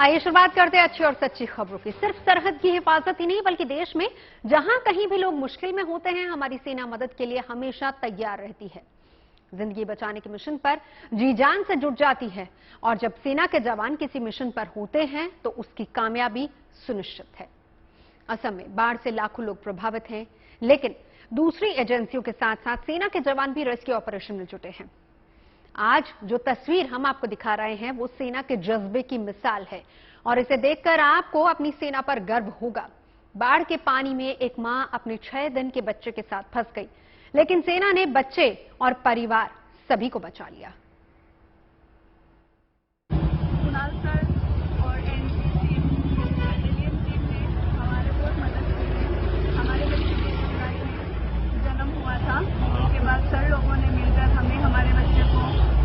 आइए शुरुआत करते हैं अच्छी और सच्ची खबरों की। सिर्फ सरहद की हिफाजत ही नहीं बल्कि देश में जहां कहीं भी लोग मुश्किल में होते हैं, हमारी सेना मदद के लिए हमेशा तैयार रहती है। जिंदगी बचाने के मिशन पर जी जान से जुट जाती है और जब सेना के जवान किसी मिशन पर होते हैं तो उसकी कामयाबी सुनिश्चित है। असम में बाढ़ से लाखों लोग प्रभावित हैं, लेकिन दूसरी एजेंसियों के साथ साथ सेना के जवान भी रेस्क्यू ऑपरेशन में जुटे हैं। आज जो तस्वीर हम आपको दिखा रहे हैं वो सेना के जज्बे की मिसाल है और इसे देखकर आपको अपनी सेना पर गर्व होगा। बाढ़ के पानी में एक मां अपने 6 दिन के बच्चे के साथ फंस गई, लेकिन सेना ने बच्चे और परिवार सभी को बचा लिया। कुणाल सर और एनडीसी बटालियन टीम ने हमारे बहुत मदद की। हमारे बच्चे के जुलाई में जन्म हुआ था, उसके बाद सर लोगों ने मिलकर हमें हमारे बच्चे को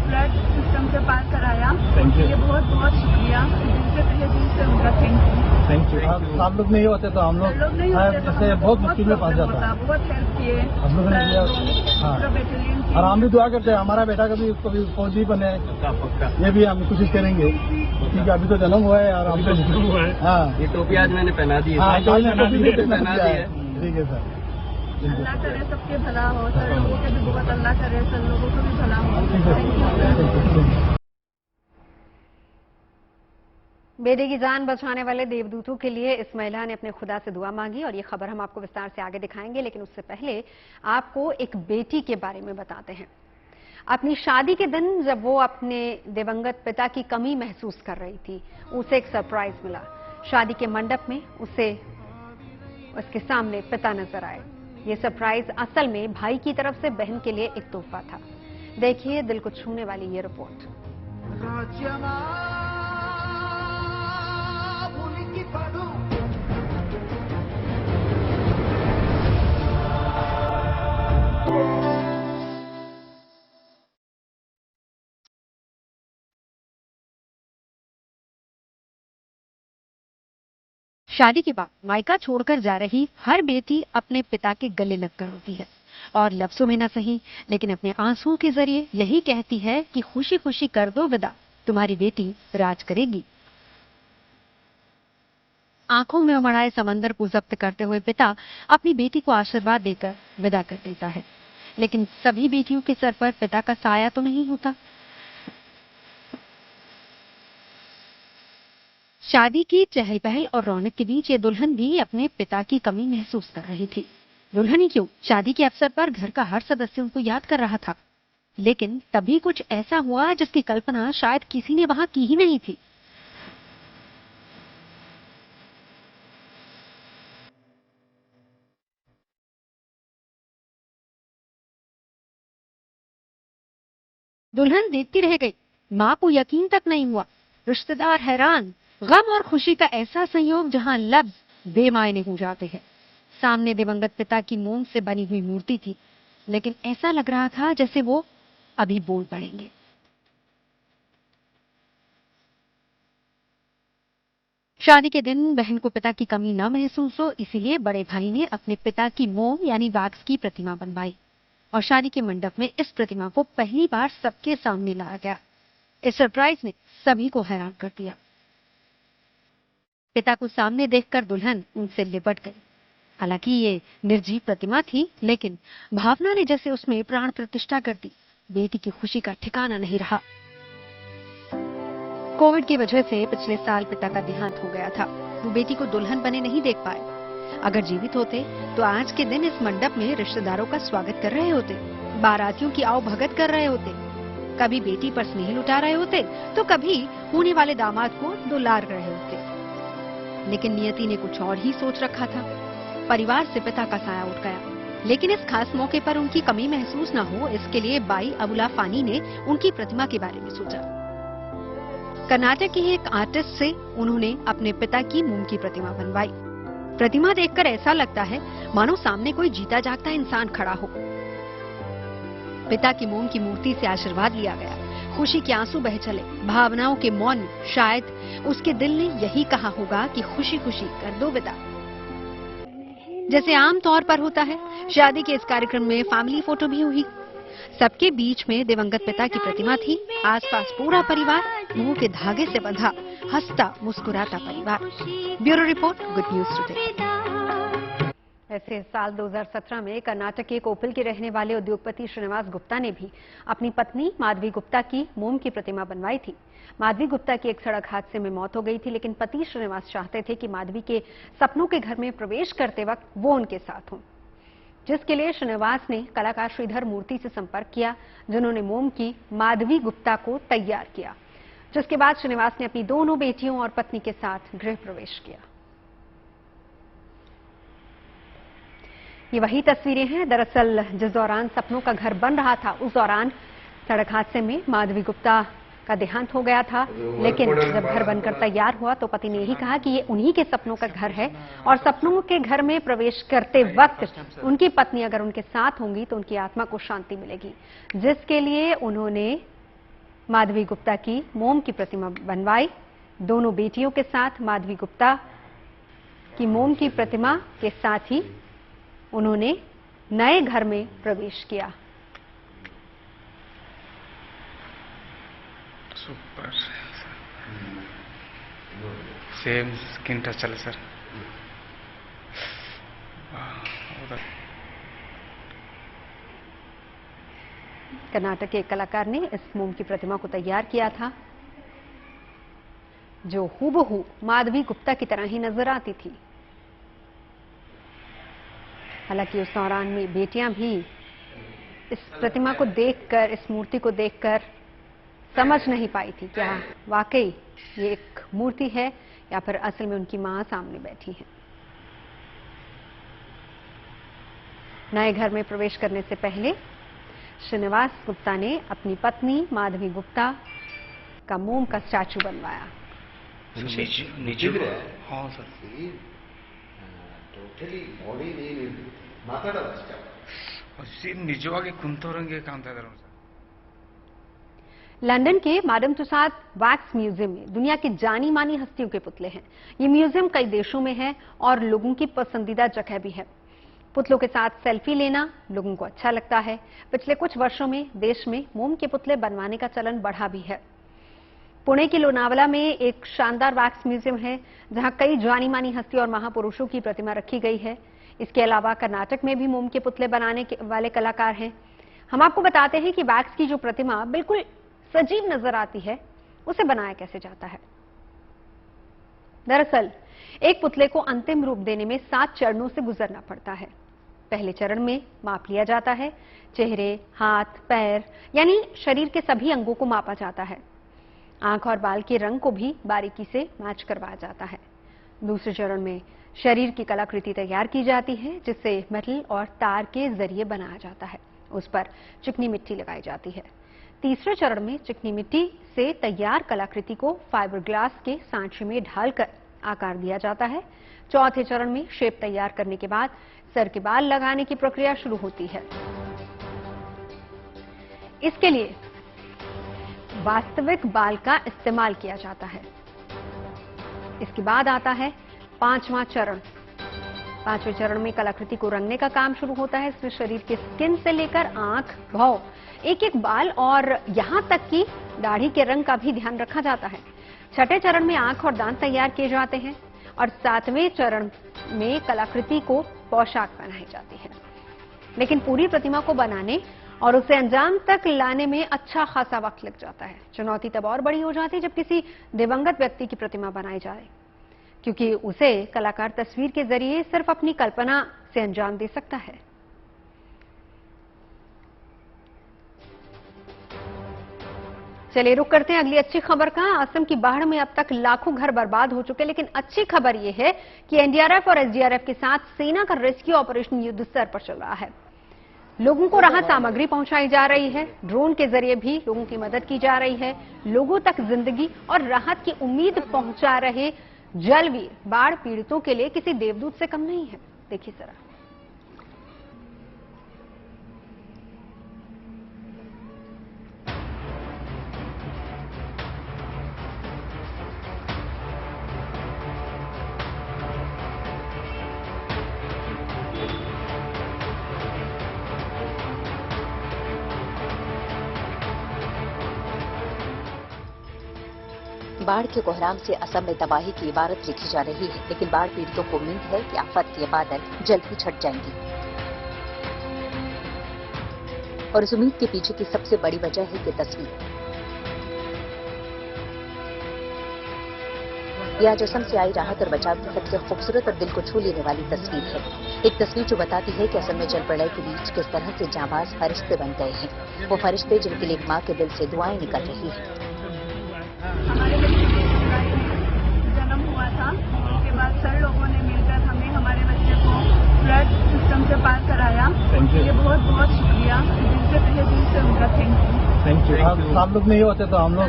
फ्लड सिस्टम से पार कराया। उनके लिए बहुत बहुत शुक्रिया, दिल से तहे दिल से उनका थैंक यू। आप लोग नहीं होते तो हम लोग जैसे बहुत मुश्किल में फंस जाता। बहुत हेल्प किए हम लोगों ने किया। पूरा बटालियन और हम भी दुआ करते हैं हमारा बेटा कभी फौजी बने, ये भी हम कोशिश करेंगे क्योंकि अभी तो जन्म हुआ है। और हम तो हाँ, ये टोपी आज मैंने पहना दी है। हाँ, पहना दी है। ठीक है सर। अल्लाह करे सबके भला हो, सर लोगों के भी बहुत अल्लाह करे सर लोगों को भी भला हो। बेटे की जान बचाने वाले देवदूतों के लिए इस महिला ने अपने खुदा से दुआ मांगी और ये खबर हम आपको विस्तार से आगे दिखाएंगे, लेकिन उससे पहले आपको एक बेटी के बारे में बताते हैं। अपनी शादी के दिन जब वो अपने दिवंगत पिता की कमी महसूस कर रही थी, उसे एक सरप्राइज मिला। शादी के मंडप में उसे उसके सामने पिता नजर आए। ये सरप्राइज असल में भाई की तरफ से बहन के लिए एक तोहफा था। देखिए दिल को छूने वाली ये रिपोर्ट। शादी के बाद मायका छोड़कर जा रही हर बेटी अपने पिता के गले लगकर रोती है और लफ्जों में ना सही लेकिन अपने आंसुओं के जरिए यही कहती है कि खुशी खुशी कर दो विदा, तुम्हारी बेटी राज करेगी। आंखों में उमड़ाए समंदर को जब्त करते हुए पिता अपनी बेटी को आशीर्वाद देकर विदा कर देता है, लेकिन सभी बेटियों के सर पर पिता का साया तो नहीं होता। शादी की चहल पहल और रौनक के बीच ये दुल्हन भी अपने पिता की कमी महसूस कर रही थी। दुल्हन ही क्यों, शादी के अवसर पर घर का हर सदस्य उनको याद कर रहा था, लेकिन तभी कुछ ऐसा हुआ जिसकी कल्पना शायद किसी ने वहां की ही नहीं थी। दुल्हन देखती रह गई, मां को यकीन तक नहीं हुआ, रिश्तेदार हैरान। गम और खुशी का ऐसा संयोग जहां लफ्ज बेमायने हो जाते हैं। सामने दिवंगत पिता की मोम से बनी हुई मूर्ति थी, लेकिन ऐसा लग रहा था जैसे वो अभी बोल पड़ेंगे। शादी के दिन बहन को पिता की कमी न महसूस हो, इसीलिए बड़े भाई ने अपने पिता की मोम यानी वैक्स की प्रतिमा बनवाई और शादी के मंडप में इस प्रतिमा को पहली बार सबके सामने लाया गया। इस सरप्राइज ने सभी को हैरान कर दिया। पिता को सामने देखकर दुल्हन उनसे लिपट गई। हालांकि ये निर्जीव प्रतिमा थी, लेकिन भावना ने जैसे उसमें प्राण प्रतिष्ठा कर दी। बेटी की खुशी का ठिकाना नहीं रहा। कोविड की वजह से पिछले साल पिता का देहांत हो गया था। वो बेटी को दुल्हन बने नहीं देख पाए। अगर जीवित होते तो आज के दिन इस मंडप में रिश्तेदारों का स्वागत कर रहे होते, बारातियों की आओ भगत कर रहे होते, कभी बेटी पर स्नेह लुटा रहे होते तो कभी होने वाले दामाद को दुलार रहे होते। लेकिन नियति ने कुछ और ही सोच रखा था। परिवार से पिता का साया उठ गया, लेकिन इस खास मौके पर उनकी कमी महसूस न हो, इसके लिए बाई अबुला फानी ने उनकी प्रतिमा के बारे में सोचा। कर्नाटक के एक आर्टिस्ट से उन्होंने अपने पिता की मोम की प्रतिमा बनवाई। प्रतिमा देखकर ऐसा लगता है मानो सामने कोई जीता जागता इंसान खड़ा हो। पिता की मोम की मूर्ति से आशीर्वाद लिया गया। खुशी के आंसू बह चले, भावनाओं के मौन में शायद उसके दिल ने यही कहा होगा कि खुशी खुशी कर दो विदा। जैसे आम तौर पर होता है, शादी के इस कार्यक्रम में फैमिली फोटो भी हुई। सबके बीच में दिवंगत पिता की प्रतिमा थी। आसपास पूरा परिवार, मुंह के धागे से बंधा हंसता मुस्कुराता परिवार। Bureau report, good news today. ऐसे साल 2017 में कर्नाटक के कोप्पल के रहने वाले उद्योगपति श्रीनिवास गुप्ता ने भी अपनी पत्नी माधवी गुप्ता की मोम की प्रतिमा बनवाई थी। माधवी गुप्ता की एक सड़क हादसे में मौत हो गई थी, लेकिन पति श्रीनिवास चाहते थे कि माधवी के सपनों के घर में प्रवेश करते वक्त वो उनके साथ हों, जिसके लिए श्रीनिवास ने कलाकार श्रीधर मूर्ति से संपर्क किया, जिन्होंने मोम की माधवी गुप्ता को तैयार किया। जिसके बाद श्रीनिवास ने अपनी दोनों बेटियों और पत्नी के साथ गृह प्रवेश किया। ये वही तस्वीरें हैं। दरअसल जिस दौरान सपनों का घर बन रहा था, उस दौरान सड़क हादसे में माधवी गुप्ता का देहांत हो गया था। लेकिन जब घर बनकर तैयार हुआ तो पति ने यही कहा कि ये उन्हीं के सपनों का घर है और सपनों के घर में प्रवेश करते वक्त उनकी पत्नी अगर उनके साथ होंगी तो उनकी आत्मा को शांति मिलेगी, जिसके लिए उन्होंने माधवी गुप्ता की मोम की प्रतिमा बनवाई। दोनों बेटियों के साथ माधवी गुप्ता की मोम की प्रतिमा के साथ ही उन्होंने नए घर में प्रवेश किया। सुपर, सेम स्किन टच चले सर। कर्नाटक के एक कलाकार ने इस मोम की प्रतिमा को तैयार किया था, जो हूबहू माधवी गुप्ता की तरह ही नजर आती थी। हालांकि उस दौरान में बेटियां भी इस प्रतिमा को देखकर, इस मूर्ति को देखकर समझ नहीं पाई थी क्या वाकई ये एक मूर्ति है या फिर असल में उनकी मां सामने बैठी है। नए घर में प्रवेश करने से पहले श्रीनिवास गुप्ता ने अपनी पत्नी माधवी गुप्ता का मोम का स्टैचू बनवाया। हाँ सर, ನಿಜವಾಗಿ ಕುಂತವರಂಗೆ ಕಾಣ್ತಾ ಇದ್ದಾರೆ ಸರ್। लंदन के मैडम तुसाद वैक्स म्यूजियम में दुनिया की जानी मानी हस्तियों के पुतले हैं। ये म्यूजियम कई देशों में है और लोगों की पसंदीदा जगह भी है। पुतलों के साथ सेल्फी लेना लोगों को अच्छा लगता है। पिछले कुछ वर्षों में देश में मोम के पुतले बनवाने का चलन बढ़ा भी है। पुणे के लोनावला में एक शानदार वैक्स म्यूजियम है, जहां कई जानी मानी हस्तियों और महापुरुषों की प्रतिमा रखी गई है। इसके अलावा कर्नाटक में भी मोम के पुतले बनाने वाले कलाकार हैं। हम आपको बताते हैं कि वैक्स की जो प्रतिमा बिल्कुल सजीव नजर आती है, उसे बनाया कैसे जाता है। दरअसल एक पुतले को अंतिम रूप देने में 7 चरणों से गुजरना पड़ता है। पहले चरण में माप लिया जाता है। चेहरे, हाथ, पैर यानी शरीर के सभी अंगों को मापा जाता है। आंख और बाल के रंग को भी बारीकी से मैच करवाया जाता है। दूसरे चरण में शरीर की कलाकृति तैयार की जाती है, जिसे मेटल और तार के जरिए बनाया जाता है। उस पर चिकनी मिट्टी लगाई जाती है। तीसरे चरण में चिकनी मिट्टी से तैयार कलाकृति को फाइबर ग्लास के सांचे में ढालकर आकार दिया जाता है। चौथे चरण में शेप तैयार करने के बाद सर के बाल लगाने की प्रक्रिया शुरू होती है। इसके लिए वास्तविक बाल का इस्तेमाल किया जाता है। इसके बाद आता है 5वां चरण। 5वें चरण में कलाकृति को रंगने का काम शुरू होता है। इसमें शरीर के स्किन से लेकर आंख, भौं, एक एक बाल और यहां तक कि दाढ़ी के रंग का भी ध्यान रखा जाता है। छठे चरण में आंख और दांत तैयार किए जाते हैं और 7वें चरण में कलाकृति को पोशाक पहनाई जाती है। लेकिन पूरी प्रतिमा को बनाने और उसे अंजाम तक लाने में अच्छा खासा वक्त लग जाता है। चुनौती तब और बड़ी हो जाती है जब किसी दिवंगत व्यक्ति की प्रतिमा बनाई जाए, क्योंकि उसे कलाकार तस्वीर के जरिए सिर्फ अपनी कल्पना से अंजाम दे सकता है। चलिए रुक करते हैं अगली अच्छी खबर का। असम की बाढ़ में अब तक लाखों घर बर्बाद हो चुके हैं, लेकिन अच्छी खबर यह है कि एनडीआरएफ और एसडीआरएफ के साथ सेना का रेस्क्यू ऑपरेशन युद्ध स्तर पर चल रहा है। लोगों को राहत सामग्री पहुंचाई जा रही है। ड्रोन के जरिए भी लोगों की मदद की जा रही है। लोगों तक जिंदगी और राहत की उम्मीद पहुंचा रहे जलवीर बाढ़ पीड़ितों के लिए किसी देवदूत से कम नहीं है। देखिए जरा। बाढ़ के कोहराम से असम में तबाही की इबारत लिखी जा रही है, लेकिन बाढ़ पीड़ितों को उम्मीद है कि आफत के बादल जल्द ही छट जाएंगे। और इस उम्मीद के पीछे की सबसे बड़ी वजह है ये तस्वीर। यह आज असम से आई राहत और बचाव की सबसे खूबसूरत और दिल को छू लेने वाली तस्वीर है। एक तस्वीर जो बताती है कि असम में जल प्रलय के बीच किस तरह से जांबाज फरिश्ते बन गए हैं। वो फरिश्ते जिनके लिए एक माँ के दिल से दुआएं निकल रही है। हमारे बच्चे के जुलाई में जन्म हुआ था, उसके बाद सर लोगों ने मिलकर हमें हमारे बच्चे को फ्लड सिस्टम से पार कराया। ये बहुत बहुत शुक्रिया, दिल से तहे दिल से उनका थैंक यू। आप लोग नहीं होते तो हम लोग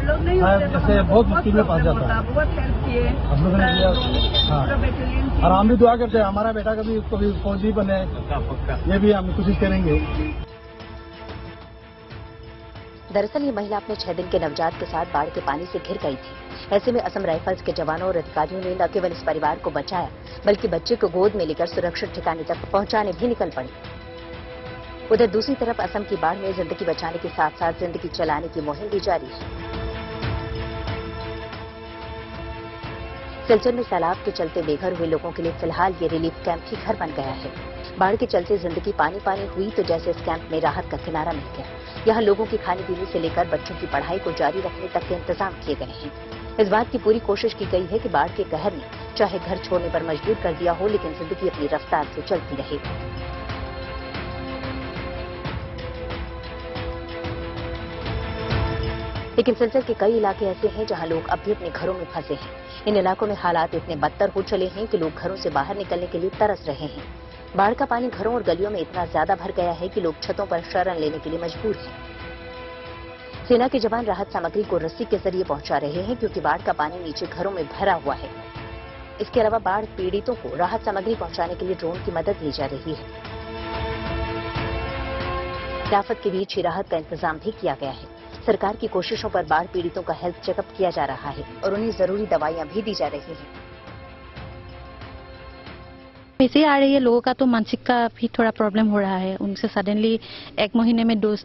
जैसे बहुत मुश्किल में फंस जाता। बहुत हेल्प किए हम लोगों ने किया। बेटालियन और हम भी दुआ करते हैं हमारा बेटा कभी फौजी बने, ये भी हम कोशिश करेंगे। दरअसल ये महिला अपने 6 दिन के नवजात के साथ बाढ़ के पानी से घिर गई थी। ऐसे में असम राइफल्स के जवानों और अधिकारियों ने न केवल इस परिवार को बचाया, बल्कि बच्चे को गोद में लेकर सुरक्षित ठिकाने तक पहुंचाने भी निकल पड़े। उधर दूसरी तरफ असम की बाढ़ में जिंदगी बचाने के साथ साथ जिंदगी चलाने की मुहिम भी जारी है। सिलचर में सैलाब के चलते बेघर हुए लोगों के लिए फिलहाल ये रिलीफ कैंप ही घर बन गया है। बाढ़ के चलते जिंदगी पानी पानी हुई तो जैसे इस कैंप में राहत का किनारा मिल गया। यहाँ लोगों की खाने पीने से लेकर बच्चों की पढ़ाई को जारी रखने तक के इंतजाम किए गए हैं। इस बात की पूरी कोशिश की गई है कि बाढ़ के कहर ने चाहे घर छोड़ने पर मजबूर कर दिया हो, लेकिन जिंदगी अपनी रफ्तार से चलती रहे। लेकिन सिलचर के कई इलाके ऐसे हैं जहां लोग अब भी अपने घरों में फंसे हैं। इन इलाकों में हालात इतने बदतर हो चले हैं कि लोग घरों से बाहर निकलने के लिए तरस रहे हैं। बाढ़ का पानी घरों और गलियों में इतना ज्यादा भर गया है कि लोग छतों पर शरण लेने के लिए मजबूर हैं। सेना के जवान राहत सामग्री को रस्सी के जरिए पहुंचा रहे हैं, क्योंकि बाढ़ का पानी नीचे घरों में भरा हुआ है। इसके अलावा बाढ़ पीड़ितों को राहत सामग्री पहुंचाने के लिए ड्रोन की मदद ली जा रही है। राहत के बीच ही राहत का इंतजाम भी किया गया है। सरकार की कोशिशों पर बाढ़ पीड़ितों का हेल्थ चेकअप किया जा रहा है और उन्हें जरूरी दवाइयां भी दी जा रही हैं। ऐसे आ रही है, लोगों का तो मानसिक का भी थोड़ा प्रॉब्लम हो रहा है। उनसे सडनली 1 महीने में दो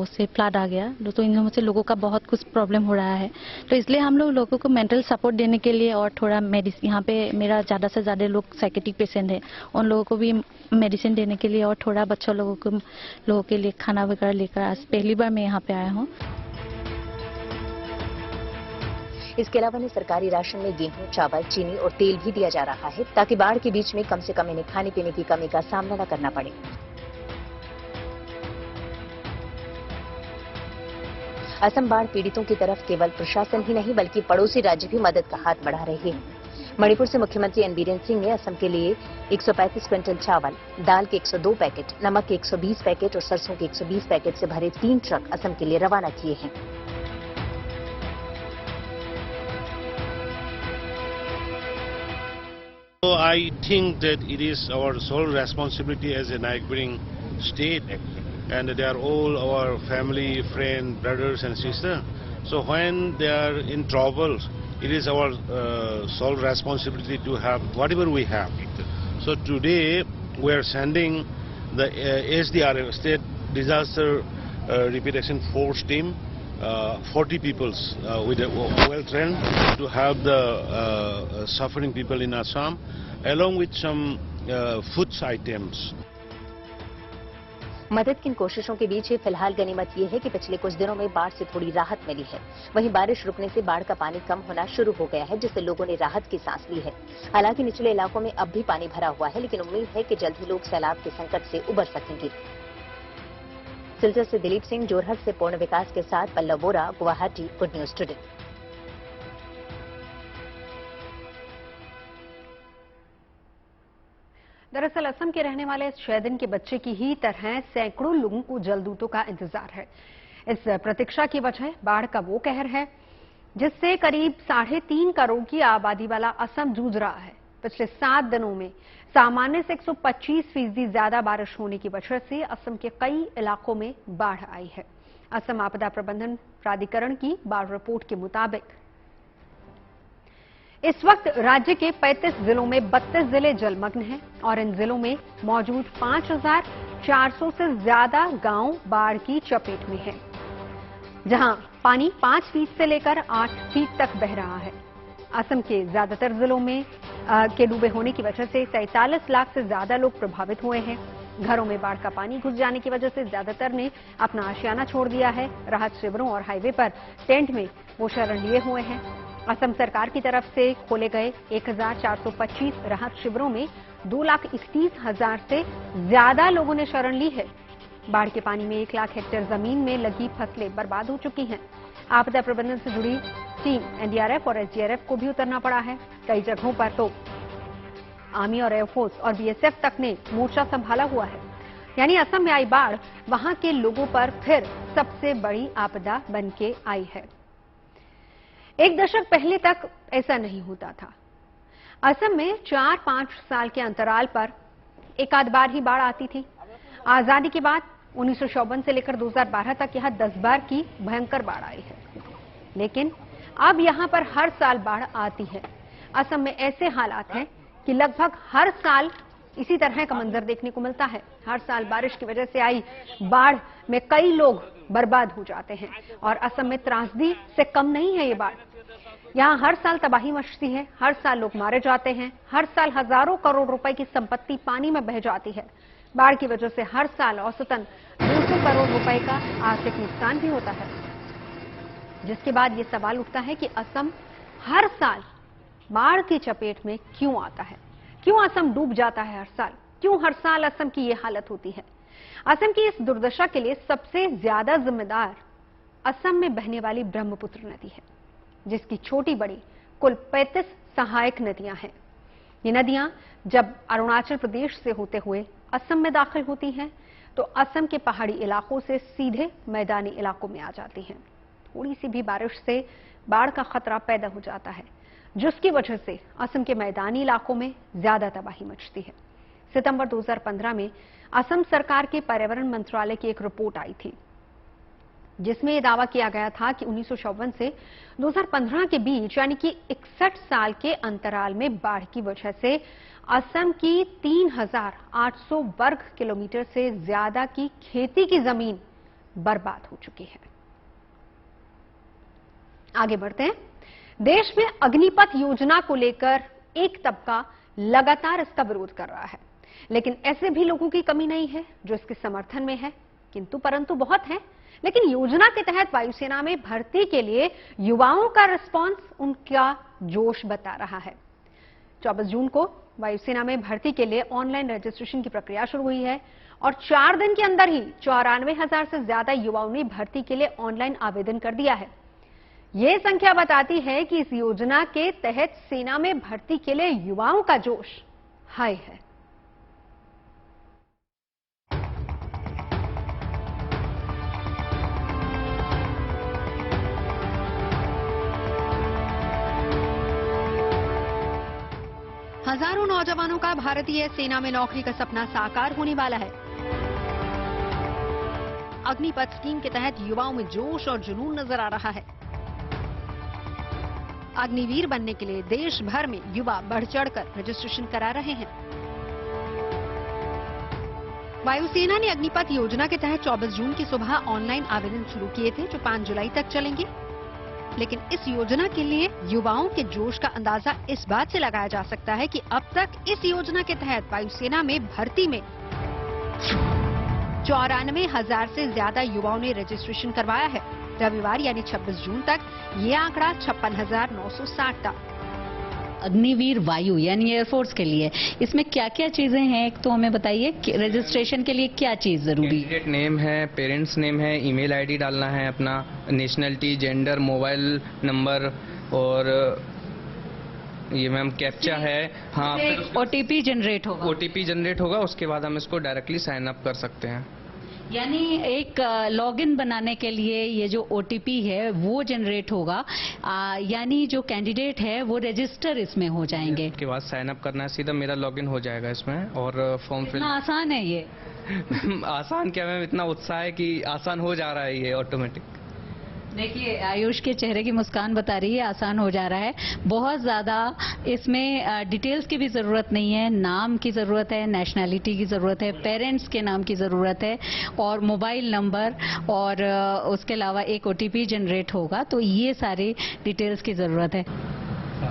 से फ्लड आ गया, तो इन लोगों से लोगों का बहुत कुछ प्रॉब्लम हो रहा है। तो इसलिए हम लोगों को मेंटल सपोर्ट देने के लिए और थोड़ा मेडिसिन, यहाँ पे मेरा ज़्यादा से ज़्यादा लोग साइकेट्रिक पेशेंट है, उन लोगों को भी मेडिसिन देने के लिए और थोड़ा बच्चों लोगों के लिए खाना वगैरह लेकर आज पहली बार मैं यहाँ पे आया हूँ। इसके अलावा इन्हें सरकारी राशन में गेहूं, चावल, चीनी और तेल भी दिया जा रहा है, ताकि बाढ़ के बीच में कम से कम इन्हें खाने पीने की कमी का सामना न करना पड़े। असम बाढ़ पीड़ितों की तरफ केवल प्रशासन ही नहीं बल्कि पड़ोसी राज्य भी मदद का हाथ बढ़ा रहे हैं। मणिपुर से मुख्यमंत्री एन बीरेन सिंह ने असम के लिए 135 क्विंटल चावल, दाल के 102 पैकेट, नमक के 120 पैकेट और सरसों के 120 पैकेट से भरे 3 ट्रक असम के लिए रवाना किए हैं। So I think that it is our sole responsibility as a neighboring state, and they are all our family, friends, brothers and sisters. So when they are in trouble, it is our sole responsibility to have whatever we have. So today we are sending the SDRF, State Disaster Repatriation Force team, 40 people with well trained to help the suffering people in Assam, along with some food items. मदद की इन कोशिशों के बीच फिलहाल गनीमत ये है कि पिछले कुछ दिनों में बाढ़ से थोड़ी राहत मिली है। वहीं बारिश रुकने से बाढ़ का पानी कम होना शुरू हो गया है, जिससे लोगों ने राहत की सांस ली है। हालांकि निचले इलाकों में अब भी पानी भरा हुआ है, लेकिन उम्मीद है कि जल्द ही लोग सैलाब के संकट से उबर सकेंगे। सिलचर से दिलीप सिंह, जोरहट से पूर्ण विकास के साथ पल्लव बोरा, गुवाहाटी, गुड न्यूज टुडे। दरअसल असम के रहने वाले इस 6 दिन के बच्चे की ही तरह सैकड़ों लोगों को जलदूतों का इंतजार है। इस प्रतीक्षा की वजह बाढ़ का वो कहर है जिससे करीब 3.5 करोड़ की आबादी वाला असम जूझ रहा है। पिछले 7 दिनों में सामान्य से 125% ज्यादा बारिश होने की वजह से असम के कई इलाकों में बाढ़ आई है। असम आपदा प्रबंधन प्राधिकरण की बाढ़ रिपोर्ट के मुताबिक इस वक्त राज्य के 35 जिलों में 32 जिले जलमग्न हैं और इन जिलों में मौजूद 5,400 से ज्यादा गांव बाढ़ की चपेट में हैं। जहां पानी 5 फीट से लेकर 8 फीट तक बह रहा है। असम के ज्यादातर जिलों में के डूबे होने की वजह से 43 लाख से ज्यादा लोग प्रभावित हुए हैं। घरों में बाढ़ का पानी घुस जाने की वजह से ज्यादातर ने अपना आशियाना छोड़ दिया है। राहत शिविरों और हाईवे पर टेंट में वो शरण लिए हुए हैं। असम सरकार की तरफ से खोले गए 1425 राहत शिविरों में 2,31,000 से ज्यादा लोगों ने शरण ली है। बाढ़ के पानी में 1 लाख हेक्टेयर जमीन में लगी फसलें बर्बाद हो चुकी हैं। आपदा प्रबंधन से जुड़ी टीम एनडीआरएफ और एसडीआरएफ को भी उतरना पड़ा है। कई जगहों पर तो आर्मी और एयरफोर्स और बीएसएफ तक ने मोर्चा संभाला हुआ है। यानी असम में आई बाढ़ वहां के लोगों पर फिर सबसे बड़ी आपदा बन के आई है। 1 दशक पहले तक ऐसा नहीं होता था। असम में 4-5 साल के अंतराल पर एक आध बार ही बाढ़ आती थी। आजादी के बाद 1954 से लेकर 2012 तक यहां 10 बार की भयंकर बाढ़ आई है, लेकिन अब यहां पर हर साल बाढ़ आती है। असम में ऐसे हालात हैं कि लगभग हर साल इसी तरह का मंजर देखने को मिलता है। हर साल बारिश की वजह से आई बाढ़ में कई लोग बर्बाद हो जाते हैं और असम में त्रासदी से कम नहीं है ये बाढ़। यहाँ हर साल तबाही मचती है, हर साल लोग मारे जाते हैं, हर साल हजारों करोड़ रुपए की संपत्ति पानी में बह जाती है। बाढ़ की वजह से हर साल औसतन 200 करोड़ रुपए का आर्थिक नुकसान भी होता है। जिसके बाद ये सवाल उठता है कि असम हर साल बाढ़ की चपेट में क्यों आता है? क्यों असम डूब जाता है हर साल? क्यों हर साल असम की ये हालत होती है? असम की इस दुर्दशा के लिए सबसे ज्यादा जिम्मेदार असम में बहने वाली ब्रह्मपुत्र नदी है, जिसकी छोटी बड़ी कुल 35 सहायक नदियां हैं। ये नदियां जब अरुणाचल प्रदेश से होते हुए असम में दाखिल होती हैं तो असम के पहाड़ी इलाकों से सीधे मैदानी इलाकों में आ जाती हैं। थोड़ी सी भी बारिश से बाढ़ का खतरा पैदा हो जाता है, जिसकी वजह से असम के मैदानी इलाकों में ज्यादा तबाही मचती है। सितंबर 2015 में असम सरकार के पर्यावरण मंत्रालय की एक रिपोर्ट आई थी, जिसमें यह दावा किया गया था कि 1954 से 2015 के बीच यानी कि 61 साल के अंतराल में बाढ़ की वजह से असम की 3,800 वर्ग किलोमीटर से ज्यादा की खेती की जमीन बर्बाद हो चुकी है। आगे बढ़ते हैं। देश में अग्निपथ योजना को लेकर एक तबका लगातार इसका विरोध कर रहा है, लेकिन ऐसे भी लोगों की कमी नहीं है जो इसके समर्थन में है, किंतु परंतु बहुत है। लेकिन योजना के तहत वायुसेना में भर्ती के लिए युवाओं का रिस्पांस उनका जोश बता रहा है। 24 जून को वायुसेना में भर्ती के लिए ऑनलाइन रजिस्ट्रेशन की प्रक्रिया शुरू हुई है और 4 दिन के अंदर ही 94,000 से ज्यादा युवाओं ने भर्ती के लिए ऑनलाइन आवेदन कर दिया है। यह संख्या बताती है कि इस योजना के तहत सेना में भर्ती के लिए युवाओं का जोश हाई है। हजारों नौजवानों का भारतीय सेना में नौकरी का सपना साकार होने वाला है। अग्निपथ टीम के तहत युवाओं में जोश और जुनून नजर आ रहा है। अग्निवीर बनने के लिए देश भर में युवा बढ़ चढ़कर रजिस्ट्रेशन करा रहे हैं। वायुसेना ने अग्निपथ योजना के तहत 24 जून की सुबह ऑनलाइन आवेदन शुरू किए थे, जो 5 जुलाई तक चलेंगे। लेकिन इस योजना के लिए युवाओं के जोश का अंदाजा इस बात से लगाया जा सकता है कि अब तक इस योजना के तहत वायुसेना में भर्ती में 94,000 से ज्यादा युवाओं ने रजिस्ट्रेशन करवाया है। रविवार यानी 26 जून तक ये आंकड़ा 56,960 था। अग्निवीर वायु यानी एयरफोर्स के लिए इसमें क्या क्या चीजें हैं, एक तो हमें बताइए कि रजिस्ट्रेशन के लिए क्या चीज जरूरी है? कैंडिडेट नेम है, पेरेंट्स नेम है, ईमेल आईडी डालना है अपना, नेशनलिटी, जेंडर, मोबाइल नंबर और ये मैम कैप्चा है। हाँ, ओटीपी जनरेट होगा। ओटीपी जनरेट होगा, उसके बाद हम इसको डायरेक्टली साइन अप कर सकते हैं। यानी एक लॉगिन बनाने के लिए ये जो ओटीपी है वो जनरेट होगा, यानी जो कैंडिडेट है वो रजिस्टर इसमें हो जाएंगे। उसके बाद साइन अप करना है, सीधा मेरा लॉगिन हो जाएगा इसमें और फॉर्म फिल। आसान है ये? आसान क्या मैम, इतना उत्साह है कि आसान हो जा रहा है ये ऑटोमेटिक। देखिए, आयुष के चेहरे की मुस्कान बता रही है आसान हो जा रहा है। बहुत ज़्यादा इसमें डिटेल्स की भी ज़रूरत नहीं है, नाम की ज़रूरत है, नेशनैलिटी की ज़रूरत है, पेरेंट्स के नाम की ज़रूरत है और मोबाइल नंबर और उसके अलावा एक OTP जनरेट होगा, तो ये सारी डिटेल्स की ज़रूरत है।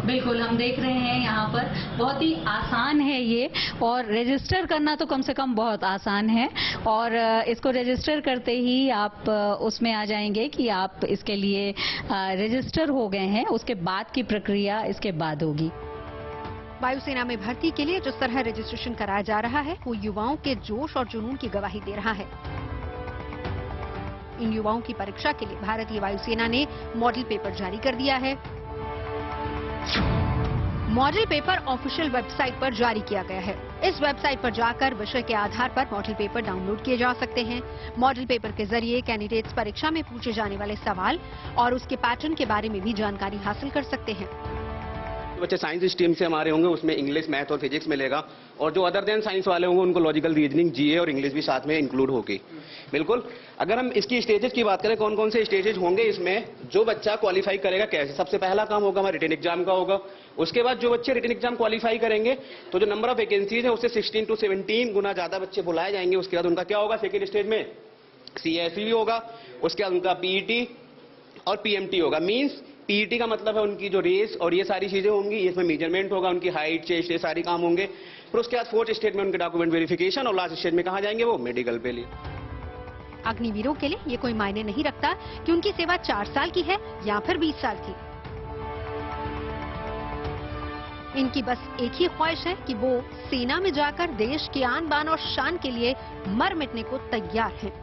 बिल्कुल, हम देख रहे हैं यहाँ पर बहुत ही आसान है ये, और रजिस्टर करना तो कम से कम बहुत आसान है, और इसको रजिस्टर करते ही आप उसमें आ जाएंगे कि आप इसके लिए रजिस्टर हो गए हैं। उसके बाद की प्रक्रिया इसके बाद होगी। वायुसेना में भर्ती के लिए जिस तरह रजिस्ट्रेशन कराया जा रहा है वो युवाओं के जोश और जुनून की गवाही दे रहा है। इन युवाओं की परीक्षा के लिए भारतीय वायुसेना ने मॉडल पेपर जारी कर दिया है। मॉडल पेपर ऑफिशियल वेबसाइट पर जारी किया गया है। इस वेबसाइट पर जाकर विषय के आधार पर मॉडल पेपर डाउनलोड किए जा सकते हैं। मॉडल पेपर के जरिए कैंडिडेट्स परीक्षा में पूछे जाने वाले सवाल और उसके पैटर्न के बारे में भी जानकारी हासिल कर सकते हैं। बच्चे साइंस स्ट्रीम से हमारे होंगे, उसमें इंग्लिश, मैथ और फिजिक्स मिलेगा, और जो अदर देन साइंस वाले होंगे उनको लॉजिकल रीजनिंग, GA और इंग्लिश भी साथ में इंक्लूड होगी। बिल्कुल, अगर हम इसकी स्टेजेस की बात करें, कौन कौन से स्टेजेस होंगे इसमें, जो बच्चा क्वालिफाई करेगा कैसे, सबसे पहला काम होगा हमारा रिटन एग्जाम का होगा। उसके बाद जो बच्चे रिटन एग्जाम क्वालिफाई करेंगे तो जो नंबर ऑफ वैकेंसीज है उससे 16 to 17 गुना ज्यादा बच्चे बुलाए जाएंगे। उसके बाद उनका क्या होगा, सेकेंड स्टेज में CSE होगा, उसके बाद उनका PET और PMT होगा। मीन्स PET का मतलब है उनकी जो रेस और ये सारी चीजें होंगी, इसमें मेजरमेंट होगा, उनकी हाइट, चेस्ट, ये सारी काम होंगे। फिर उसके बाद फोर्थ स्टेज में उनके डॉक्यूमेंट वेरिफिकेशन, और लास्ट स्टेज में कहाँ जाएंगे, वो मेडिकल पे लिए। अग्निवीरों के लिए ये कोई मायने नहीं रखता कि उनकी सेवा 4 साल की है या फिर 20 साल की। इनकी बस एक ही ख्वाहिश है कि वो सेना में जाकर देश की आन बान और शान के लिए मर मिटने को तैयार हैं।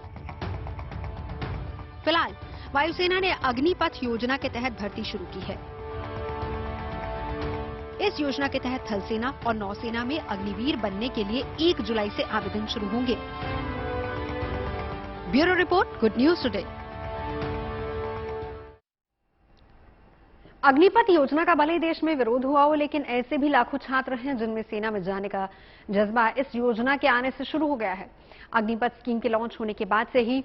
फिलहाल वायुसेना ने अग्निपथ योजना के तहत भर्ती शुरू की है। इस योजना के तहत थल सेना और नौसेना में अग्निवीर बनने के लिए 1 जुलाई से आवेदन शुरू होंगे। Bureau report, good news today. Agnipath योजना का भले ही देश में विरोध हुआ हो, लेकिन ऐसे भी लाखों छात्र हैं जिनमें सेना में जाने का जज्बा इस योजना के आने से शुरू हो गया है। अग्निपथ स्कीम के लॉन्च होने के बाद से ही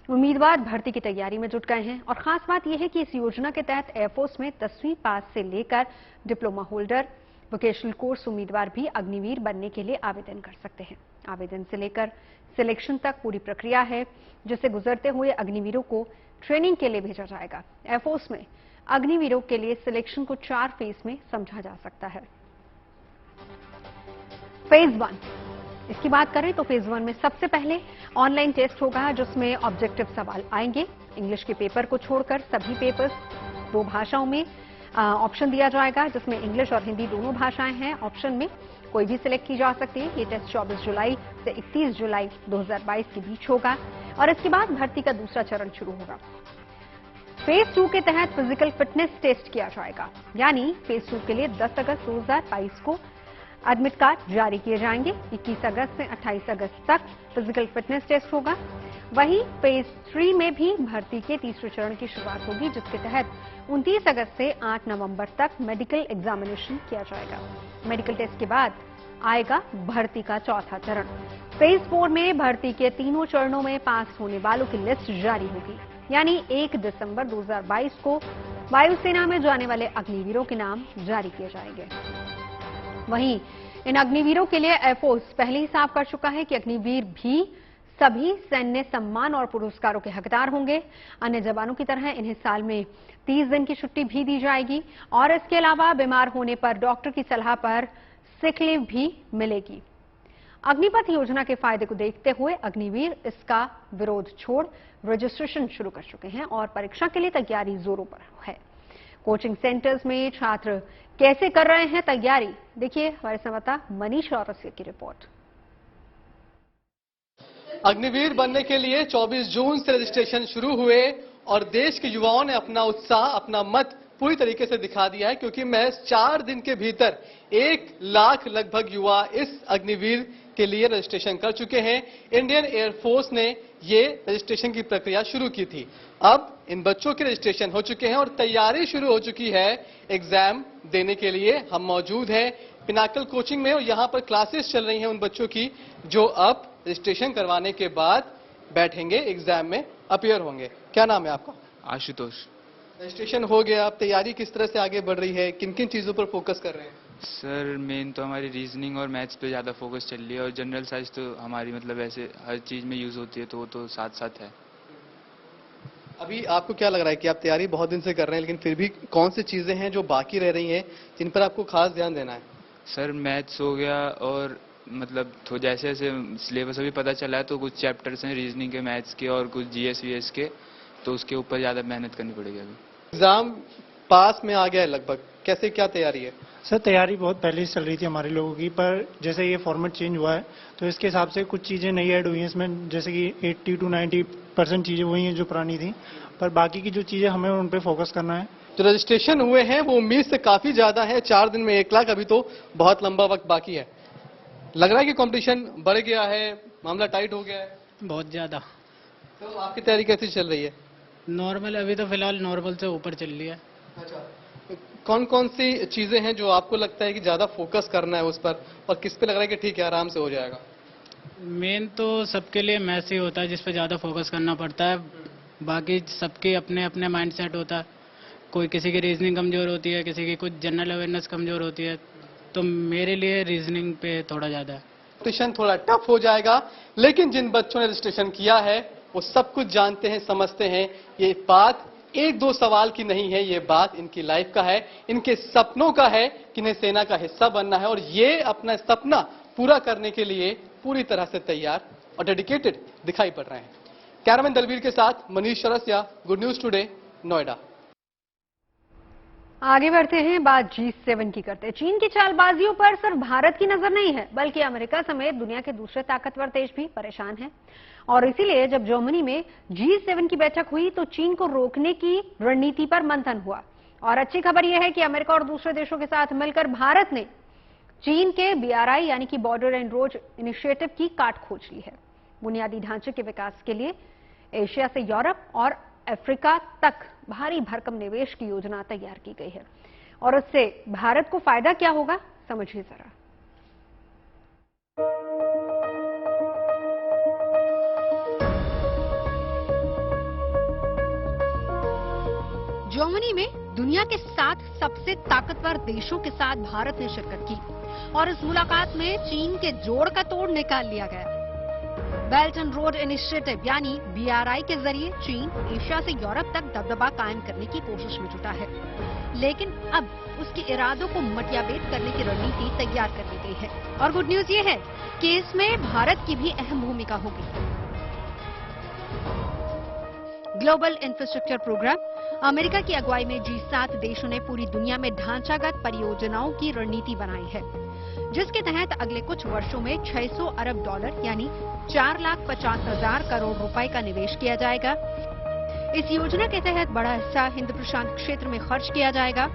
उम्मीदवार भर्ती की तैयारी में जुट गए हैं, और खास बात यह है कि इस योजना के तहत एयरफोर्स में 10वीं पास से लेकर डिप्लोमा होल्डर, वोकेशनल कोर्स उम्मीदवार भी अग्निवीर बनने के लिए आवेदन कर सकते हैं। आवेदन से लेकर सिलेक्शन तक पूरी प्रक्रिया है, जिसे गुजरते हुए अग्निवीरों को ट्रेनिंग के लिए भेजा जाएगा। एयरफोर्स में अग्निवीरों के लिए सिलेक्शन को 4 फेज में समझा जा सकता है। फेज 1, इसकी बात करें तो फेज 1 में सबसे पहले ऑनलाइन टेस्ट होगा, जिसमें ऑब्जेक्टिव सवाल आएंगे। इंग्लिश के पेपर को छोड़कर सभी पेपर्स 2 भाषाओं में ऑप्शन दिया जाएगा, जिसमें इंग्लिश और हिंदी दोनों भाषाएं हैं। ऑप्शन में कोई भी सिलेक्ट की जा सकती है। ये टेस्ट 24 जुलाई से 31 जुलाई 2022 के बीच होगा, और इसके बाद भर्ती का दूसरा चरण शुरू होगा। फेज 2 के तहत फिजिकल फिटनेस टेस्ट किया जाएगा, यानी फेज 2 के लिए 10 अगस्त 2022 को एडमिट कार्ड जारी किए जाएंगे। 21 अगस्त से 28 अगस्त तक फिजिकल फिटनेस टेस्ट होगा। वहीं फेज 3 में भी भर्ती के तीसरे चरण की शुरुआत होगी, जिसके तहत 29 अगस्त से 8 नवंबर तक मेडिकल एग्जामिनेशन किया जाएगा। मेडिकल टेस्ट के बाद आएगा भर्ती का चौथा चरण। फेज 4 में भर्ती के तीनों चरणों में पास होने वालों की लिस्ट जारी होगी, यानी 1 दिसंबर 2022 को वायुसेना में जाने वाले अग्निवीरों के नाम जारी किए जाएंगे। वहीं इन अग्निवीरों के लिए एयरफोर्स पहले ही साफ कर चुका है कि अग्निवीर भी सभी सैन्य सम्मान और पुरस्कारों के हकदार होंगे। अन्य जवानों की तरह इन्हें साल में 30 दिन की छुट्टी भी दी जाएगी, और इसके अलावा बीमार होने पर डॉक्टर की सलाह पर सिक लीव भी मिलेगी। अग्निपथ योजना के फायदे को देखते हुए अग्निवीर इसका विरोध छोड़ रजिस्ट्रेशन शुरू कर चुके हैं, और परीक्षा के लिए तैयारी जोरों पर है। कोचिंग सेंटर्स में छात्र कैसे कर रहे हैं तैयारी, देखिए हमारे संवाददाता मनीष औरसिया की रिपोर्ट। अग्निवीर बनने के लिए 24 जून से रजिस्ट्रेशन शुरू हुए, और देश के युवाओं ने अपना उत्साह, अपना मत पूरी तरीके से दिखा दिया है, क्योंकि महज 4 दिन के भीतर 1 लाख लगभग युवा इस अग्निवीर के लिए रजिस्ट्रेशन कर चुके हैं। इंडियन एयरफोर्स ने ये रजिस्ट्रेशन की प्रक्रिया शुरू की थी। अब इन बच्चों के रजिस्ट्रेशन हो चुके हैं और तैयारी शुरू हो चुकी है एग्जाम देने के लिए। हम मौजूद हैं पिनाकल कोचिंग में, और यहाँ पर क्लासेस चल रही हैं उन बच्चों की जो अब रजिस्ट्रेशन करवाने के बाद बैठेंगे, एग्जाम में अपीयर होंगे। क्या नाम है आपका? आशुतोष। रजिस्ट्रेशन हो गया, अब तैयारी किस तरह से आगे बढ़ रही है, किन किन चीज़ों पर फोकस कर रहे हैं? सर मेन तो हमारी रीजनिंग और मैथ्स पे ज़्यादा फोकस चल रही है और जनरल साइंस तो हमारी मतलब ऐसे हर चीज़ में यूज़ होती है तो वो तो साथ साथ है। अभी आपको क्या लग रहा है कि आप तैयारी बहुत दिन से कर रहे हैं, लेकिन फिर भी कौन सी चीज़ें हैं जो बाकी रह रही हैं जिन पर आपको खास ध्यान देना है? सर मैथ्स हो गया और मतलब तो जैसे जैसे सिलेबस अभी पता चला है तो कुछ चैप्टर्स हैं रीजनिंग के, मैथ्स के और कुछ जीएस वीएस के, तो उसके ऊपर ज़्यादा मेहनत करनी पड़ेगी। अभी एग्जाम पास में आ गया है लगभग, कैसे क्या तैयारी है? सर तैयारी बहुत पहले से चल रही थी हमारे लोगों की, पर जैसे ये फॉर्मेट चेंज हुआ है तो इसके हिसाब से कुछ चीज़ें नई ऐड हुई हैं इसमें, जैसे कि 80 to 90% चीज़ें वही हैं जो पुरानी थी, पर बाकी की जो चीज़ें हमें उन पर फोकस करना है। जो रजिस्ट्रेशन हुए हैं वो उम्मीद से काफी ज्यादा है, 4 दिन में 1 लाख, अभी तो बहुत लंबा वक्त बाकी है। लग रहा है कि कंपटीशन बढ़ गया है, मामला टाइट हो गया है? बहुत ज़्यादा। तो आपकी तैयारी कैसी चल रही है? नॉर्मल, अभी तो फिलहाल नॉर्मल से ऊपर चल रही है। अच्छा, कौन कौन सी चीजें हैं जो आपको लगता है कि ज्यादा फोकस करना है उस पर, और किस पे लग रहा है कि ठीक है आराम से हो जाएगा? मेन तो सबके लिए मैथ्स ही होता है जिस पे ज़्यादा फोकस करना पड़ता है, बाकी सबके अपने अपने माइंडसेट होता है। कोई किसी की रीजनिंग कमज़ोर होती है, किसी की कुछ जनरल अवेयरनेस कमज़ोर होती है, तो मेरे लिए रीजनिंग पे थोड़ा ज़्यादा है। रजिस्ट्रेशन थोड़ा टफ हो जाएगा, लेकिन जिन बच्चों ने रजिस्ट्रेशन किया है वो सब कुछ जानते हैं, समझते हैं। ये बात 1-2 सवाल की नहीं है, ये बात इनकी लाइफ का है, इनके सपनों का है कि इन्हें सेना का हिस्सा बनना है, और ये अपना सपना पूरा करने के लिए पूरी तरह से तैयार और डेडिकेटेड दिखाई पड़ रहे हैं। कैमरामैन दलवीर के साथ Manish Chaurasia, good news today, Noida. आगे बढ़ते हैं, बात G7 की करते हैं। चीन की चालबाजियों पर सिर्फ भारत की नजर नहीं है, बल्कि अमेरिका समेत दुनिया के दूसरे ताकतवर देश भी परेशान हैं। और इसीलिए जब जर्मनी में G7 की बैठक हुई तो चीन को रोकने की रणनीति पर मंथन हुआ। और अच्छी खबर यह है कि अमेरिका और दूसरे देशों के साथ मिलकर भारत ने चीन के BRI यानी कि बॉर्डर एंड रोड इनिशिएटिव की काट खोज ली है। बुनियादी ढांचे के विकास के लिए एशिया से यूरोप और अफ्रीका तक भारी भरकम निवेश की योजना तैयार की गई है। और उससे भारत को फायदा क्या होगा, समझिए जरा। जर्मनी में दुनिया के 7 सबसे ताकतवर देशों के साथ भारत ने शिरकत की और इस मुलाकात में चीन के जोड़ का तोड़ निकाल लिया गया। बेल्ट एंड रोड इनिशिएटिव यानी BRI के जरिए चीन एशिया से यूरोप तक दबदबा कायम करने की कोशिश में जुटा है, लेकिन अब उसके इरादों को मटियाबेद करने की रणनीति तैयार कर ली गई है। और गुड न्यूज ये है कि इसमें भारत की भी अहम भूमिका होगी। ग्लोबल इंफ्रास्ट्रक्चर प्रोग्राम अमेरिका की अगुवाई में G7 देशों ने पूरी दुनिया में ढांचागत परियोजनाओं की रणनीति बनाई है, जिसके तहत अगले कुछ वर्षों में $600 अरब यानी 4,50,000 करोड़ रुपए का निवेश किया जाएगा। इस योजना के तहत बड़ा हिस्सा हिंद प्रशांत क्षेत्र में खर्च किया जाएगा।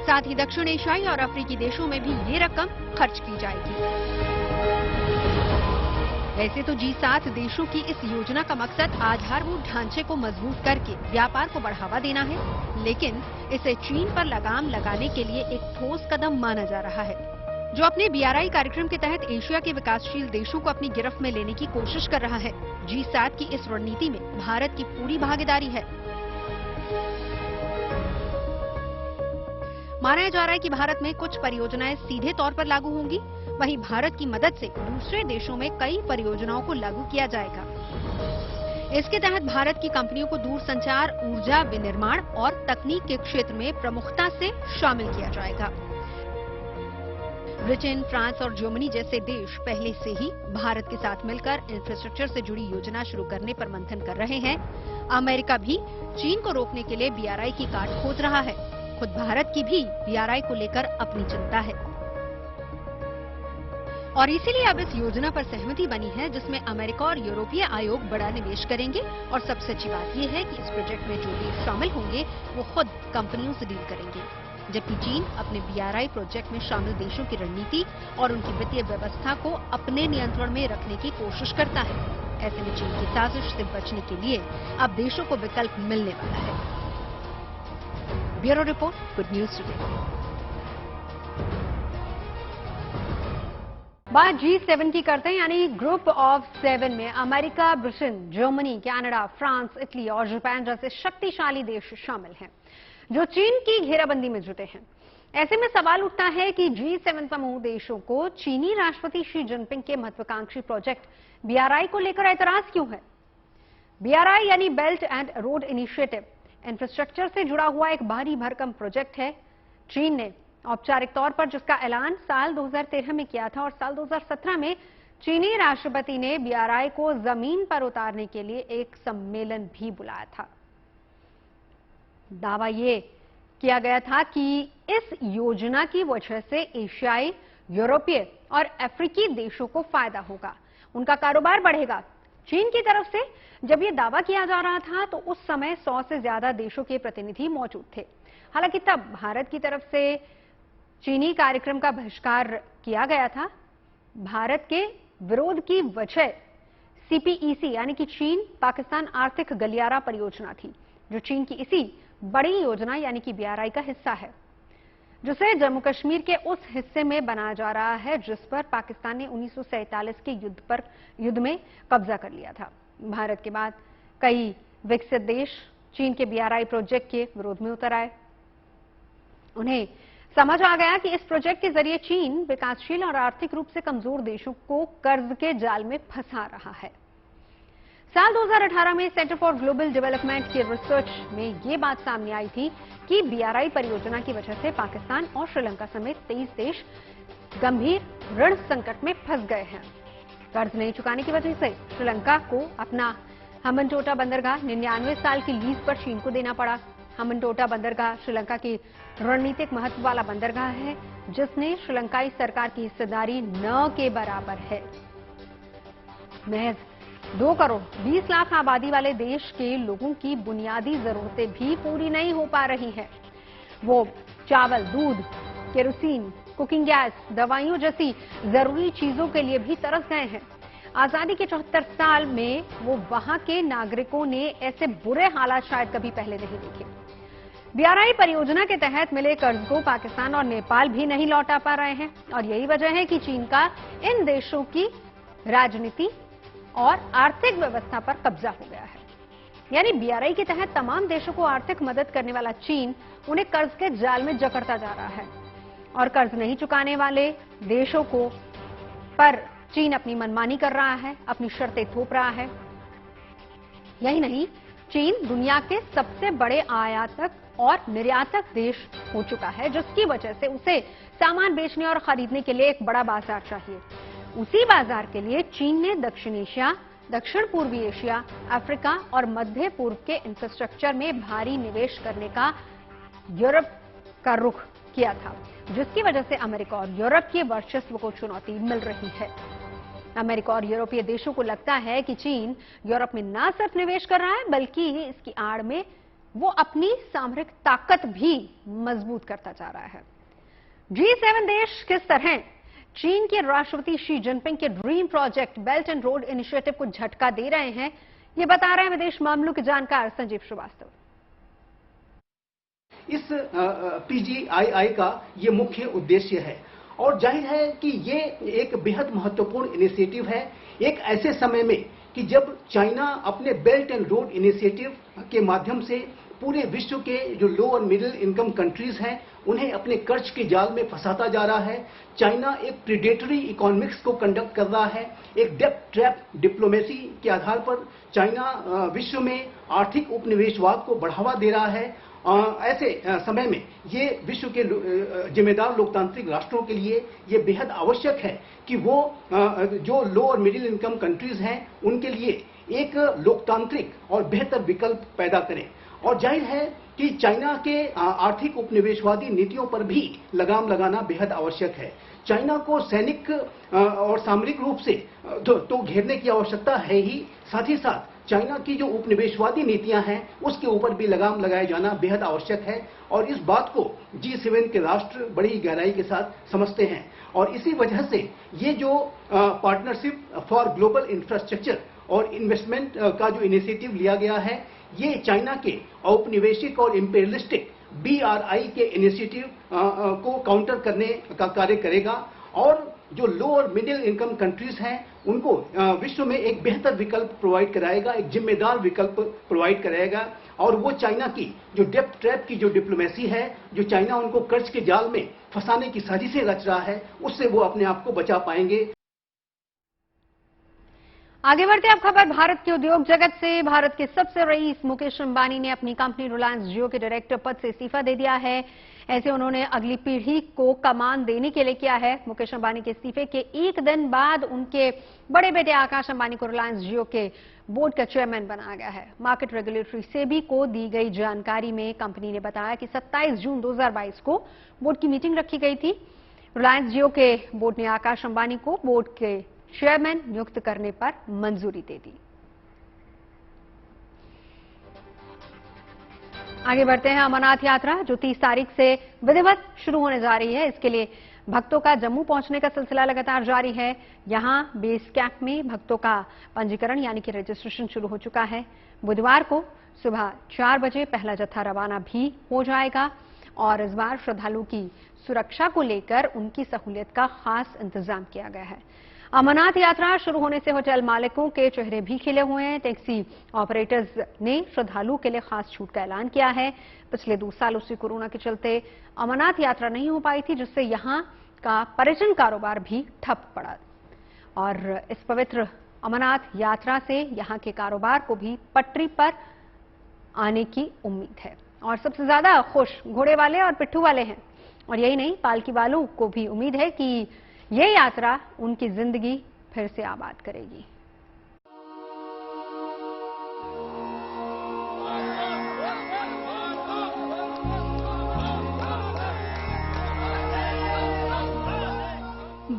साथ ही दक्षिण एशियाई और अफ्रीकी देशों में भी ये रकम खर्च की जाएगी। वैसे तो G7 देशों की इस योजना का मकसद आधारभूत ढांचे को मजबूत करके व्यापार को बढ़ावा देना है, लेकिन इसे चीन पर लगाम लगाने के लिए एक ठोस कदम माना जा रहा है, जो अपने BRI कार्यक्रम के तहत एशिया के विकासशील देशों को अपनी गिरफ्त में लेने की कोशिश कर रहा है। G7 की इस रणनीति में भारत की पूरी भागीदारी है। माना जा रहा है कि भारत में कुछ परियोजनाएं सीधे तौर पर लागू होंगी, वहीं भारत की मदद से दूसरे देशों में कई परियोजनाओं को लागू किया जाएगा। इसके तहत भारत की कंपनियों को दूरसंचार, ऊर्जा विनिर्माण और तकनीक के क्षेत्र में प्रमुखता से शामिल किया जाएगा। ब्रिटेन, फ्रांस और जर्मनी जैसे देश पहले से ही भारत के साथ मिलकर इंफ्रास्ट्रक्चर से जुड़ी योजना शुरू करने पर मंथन कर रहे हैं। अमेरिका भी चीन को रोकने के लिए BRI की काट खोज रहा है। खुद भारत की भी BRI को लेकर अपनी चिंता है और इसीलिए अब इस योजना पर सहमति बनी है, जिसमें अमेरिका और यूरोपीय आयोग बड़ा निवेश करेंगे। और सबसे अच्छी बात यह है कि इस प्रोजेक्ट में जो देश शामिल होंगे वो खुद कंपनियों से डील करेंगे, जबकि चीन अपने BRI प्रोजेक्ट में शामिल देशों की रणनीति और उनकी वित्तीय व्यवस्था को अपने नियंत्रण में रखने की कोशिश करता है। ऐसे में चीन की साजिश से बचने के लिए अब देशों को विकल्प मिलने वाला है। Bureau report, good news today. बात G7 की करते हैं, यानी ग्रुप ऑफ 7 में America, Britain, Germany, Canada, France, Italy और जापान जैसे शक्तिशाली देश शामिल हैं, जो चीन की घेराबंदी में जुटे हैं। ऐसे में सवाल उठता है कि G7 समूह देशों को चीनी राष्ट्रपति शी जिनपिंग के महत्वाकांक्षी प्रोजेक्ट BRI को लेकर ऐतराज क्यों है। BRI यानी belt and road initiative infrastructure से जुड़ा हुआ एक भारी भरकम प्रोजेक्ट है। चीन ने औपचारिक तौर पर जिसका ऐलान साल 2013 में किया था और साल 2017 में चीनी राष्ट्रपति ने BRI को जमीन पर उतारने के लिए एक सम्मेलन भी बुलाया था। दावा ये किया गया था कि इस योजना की वजह से एशियाई, यूरोपीय और अफ्रीकी देशों को फायदा होगा, उनका कारोबार बढ़ेगा। चीन की तरफ से जब ये दावा किया जा रहा था तो उस समय 100 से ज्यादा देशों के प्रतिनिधि मौजूद थे। हालांकि तब भारत की तरफ से चीनी कार्यक्रम का बहिष्कार किया गया था। भारत के विरोध की वजह CPEC यानी कि चीन पाकिस्तान आर्थिक गलियारा परियोजना थी, जो चीन की इसी बड़ी योजना यानी कि BRI का हिस्सा है, जिसे जम्मू कश्मीर के उस हिस्से में बनाया जा रहा है जिस पर पाकिस्तान ने 1947 के युद्ध में कब्जा कर लिया था। भारत के बाद कई विकसित देश चीन के BRI प्रोजेक्ट के विरोध में उतर आए। उन्हें समझ आ गया कि इस प्रोजेक्ट के जरिए चीन विकासशील और आर्थिक रूप से कमजोर देशों को कर्ज के जाल में फंसा रहा है। साल 2018 में सेंटर फॉर ग्लोबल डेवलपमेंट की रिसर्च में ये बात सामने आई थी कि BRI परियोजना की वजह से पाकिस्तान और श्रीलंका समेत 23 देश गंभीर ऋण संकट में फंस गए हैं। कर्ज नहीं चुकाने की वजह से श्रीलंका को अपना हम्बनटोटा बंदरगाह 99 साल की लीज पर चीन को देना पड़ा। हम्बनटोटा बंदरगाह श्रीलंका की रणनीतिक महत्व वाला बंदरगाह है, जिसने श्रीलंकाई सरकार की हिस्सेदारी न के बराबर है। महज 2 करोड़ 20 लाख आबादी वाले देश के लोगों की बुनियादी जरूरतें भी पूरी नहीं हो पा रही हैं। वो चावल, दूध, केरोसिन, कुकिंग गैस, दवाइयों जैसी जरूरी चीजों के लिए भी तरस गए हैं। आजादी के 74 साल में वो वहां के नागरिकों ने ऐसे बुरे हालात शायद कभी पहले नहीं देखे। BRI परियोजना के तहत मिले कर्ज को पाकिस्तान और नेपाल भी नहीं लौटा पा रहे हैं और यही वजह है कि चीन का इन देशों की राजनीति और आर्थिक व्यवस्था पर कब्जा हो गया है। यानी BRI के तहत तमाम देशों को आर्थिक मदद करने वाला चीन उन्हें कर्ज के जाल में जकड़ता जा रहा है और कर्ज नहीं चुकाने वाले देशों को पर चीन अपनी मनमानी कर रहा है, अपनी शर्तें थोप रहा है। यही नहीं, चीन दुनिया के सबसे बड़े आयातक और निर्यातक देश हो चुका है, जिसकी वजह से उसे सामान बेचने और खरीदने के लिए एक बड़ा बाजार चाहिए। उसी बाजार के लिए चीन ने दक्षिण एशिया, दक्षिण पूर्वी एशिया, अफ्रीका और मध्य पूर्व के इंफ्रास्ट्रक्चर में भारी निवेश करने का यूरोप का रुख किया था, जिसकी वजह से अमेरिका और यूरोप के वर्चस्व को चुनौती मिल रही है। अमेरिका और यूरोपीय देशों को लगता है कि चीन यूरोप में न सिर्फ निवेश कर रहा है, बल्कि इसकी आड़ में वो अपनी सामरिक ताकत भी मजबूत करता जा रहा है। G7 देश किस तरह चीन के राष्ट्रपति शी जिनपिंग के dream project belt and road initiative को झटका दे रहे हैं, ये बता रहे हैं विदेश मामलों के जानकार संजीव श्रीवास्तव। इस PGII का ये मुख्य उद्देश्य है और जाहिर है कि ये एक बेहद महत्वपूर्ण इनिशिएटिव है, एक ऐसे समय में कि जब चाइना अपने बेल्ट एंड रोड इनिशिएटिव के माध्यम से पूरे विश्व के जो लो और मिडिल इनकम कंट्रीज हैं उन्हें अपने कर्ज के जाल में फंसाता जा रहा है। चाइना एक प्रीडेटरी इकोनॉमिक्स को कंडक्ट कर रहा है, एक डेब्ट ट्रैप डिप्लोमेसी के आधार पर चाइना विश्व में आर्थिक उपनिवेशवाद को बढ़ावा दे रहा है। ऐसे समय में ये विश्व के जिम्मेदार लोकतांत्रिक राष्ट्रों के लिए ये बेहद आवश्यक है कि वो जो लो और मिडिल इनकम कंट्रीज हैं उनके लिए एक लोकतांत्रिक और बेहतर विकल्प पैदा करें। और जाहिर है कि चाइना के आर्थिक उपनिवेशवादी नीतियों पर भी लगाम लगाना बेहद आवश्यक है। चाइना को सैनिक और सामरिक रूप से तो घेरने की आवश्यकता है ही, साथ ही साथ चाइना की जो उपनिवेशवादी नीतियां हैं उसके ऊपर भी लगाम लगाया जाना बेहद आवश्यक है और इस बात को G7 के राष्ट्र बड़ी गहराई के साथ समझते हैं। और इसी वजह से ये जो पार्टनरशिप फॉर ग्लोबल इंफ्रास्ट्रक्चर और इन्वेस्टमेंट का जो इनिशिएटिव लिया गया है, ये चाइना के औपनिवेशिक और इंपेरियलिस्टिक BRI के इनिशिएटिव को काउंटर करने का कार्य करेगा और जो लो और मिडिल इनकम कंट्रीज हैं उनको विश्व में एक बेहतर विकल्प प्रोवाइड कराएगा, एक जिम्मेदार विकल्प प्रोवाइड कराएगा। और वो चाइना की जो डेब्ट ट्रैप की जो डिप्लोमेसी है, जो चाइना उनको कर्ज के जाल में फंसाने की साजिशें रच रहा है, उससे वो अपने आप को बचा पाएंगे। आगे बढ़ते अब खबर भारत के उद्योग जगत से। भारत के सबसे रईस मुकेश अंबानी ने अपनी कंपनी रिलायंस जियो के डायरेक्टर पद से इस्तीफा दे दिया है। ऐसे उन्होंने अगली पीढ़ी को कमान देने के लिए किया है। मुकेश अंबानी के इस्तीफे के एक दिन बाद उनके बड़े बेटे आकाश अंबानी को रिलायंस जियो के बोर्ड का चेयरमैन बनाया गया है। मार्केट रेगुलेटरी सेबी को दी गई जानकारी में कंपनी ने बताया कि 27 जून 2022 को बोर्ड की मीटिंग रखी गई थी। रिलायंस जियो के बोर्ड ने आकाश अंबानी को बोर्ड के चेयरमैन नियुक्त करने पर मंजूरी दे दी। आगे बढ़ते हैं। अमरनाथ यात्रा जो 30 तारीख से विधिवत शुरू होने जा रही है, इसके लिए भक्तों का जम्मू पहुंचने का सिलसिला लगातार जारी है। यहां बेस कैंप में भक्तों का पंजीकरण यानी कि रजिस्ट्रेशन शुरू हो चुका है। बुधवार को सुबह 4 बजे पहला जत्था रवाना भी हो जाएगा और इस बार श्रद्धालुओं की सुरक्षा को लेकर उनकी सहूलियत का खास इंतजाम किया गया है। अमरनाथ यात्रा शुरू होने से होटल मालिकों के चेहरे भी खिले हुए हैं। टैक्सी ऑपरेटर्स ने श्रद्धालुओं के लिए खास छूट का ऐलान किया है। पिछले 2 सालों से कोरोना के चलते अमरनाथ यात्रा नहीं हो पाई थी, जिससे यहां का पर्यटन कारोबार भी ठप पड़ा और इस पवित्र अमरनाथ यात्रा से यहां के कारोबार को भी पटरी पर आने की उम्मीद है। और सबसे ज्यादा खुश घोड़े वाले और पिट्ठू वाले हैं। और यही नहीं, पालकी वालों को भी उम्मीद है कि ये यात्रा उनकी जिंदगी फिर से आबाद करेगी।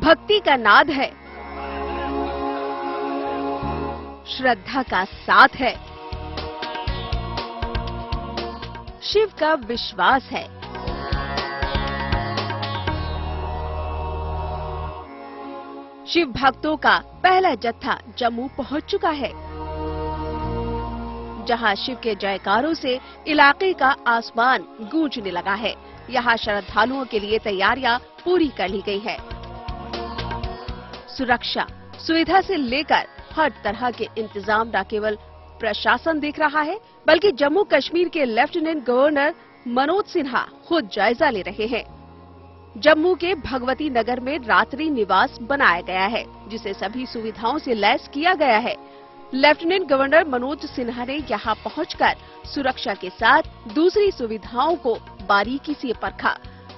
भक्ति का नाद है, श्रद्धा का साथ है, शिव का विश्वास है। शिव भक्तों का पहला जत्था जम्मू पहुंच चुका है, जहां शिव के जयकारों से इलाके का आसमान गूंजने लगा है। यहां श्रद्धालुओं के लिए तैयारियां पूरी कर ली गई है। सुरक्षा सुविधा से लेकर हर तरह के इंतजाम न केवल प्रशासन देख रहा है, बल्कि जम्मू कश्मीर के लेफ्टिनेंट गवर्नर मनोज सिन्हा खुद जायजा ले रहे हैं। जम्मू के भगवती नगर में रात्रि निवास बनाया गया है, जिसे सभी सुविधाओं से लैस किया गया है। लेफ्टिनेंट गवर्नर मनोज सिन्हा ने यहां पहुंचकर सुरक्षा के साथ दूसरी सुविधाओं को बारीकी से परखा।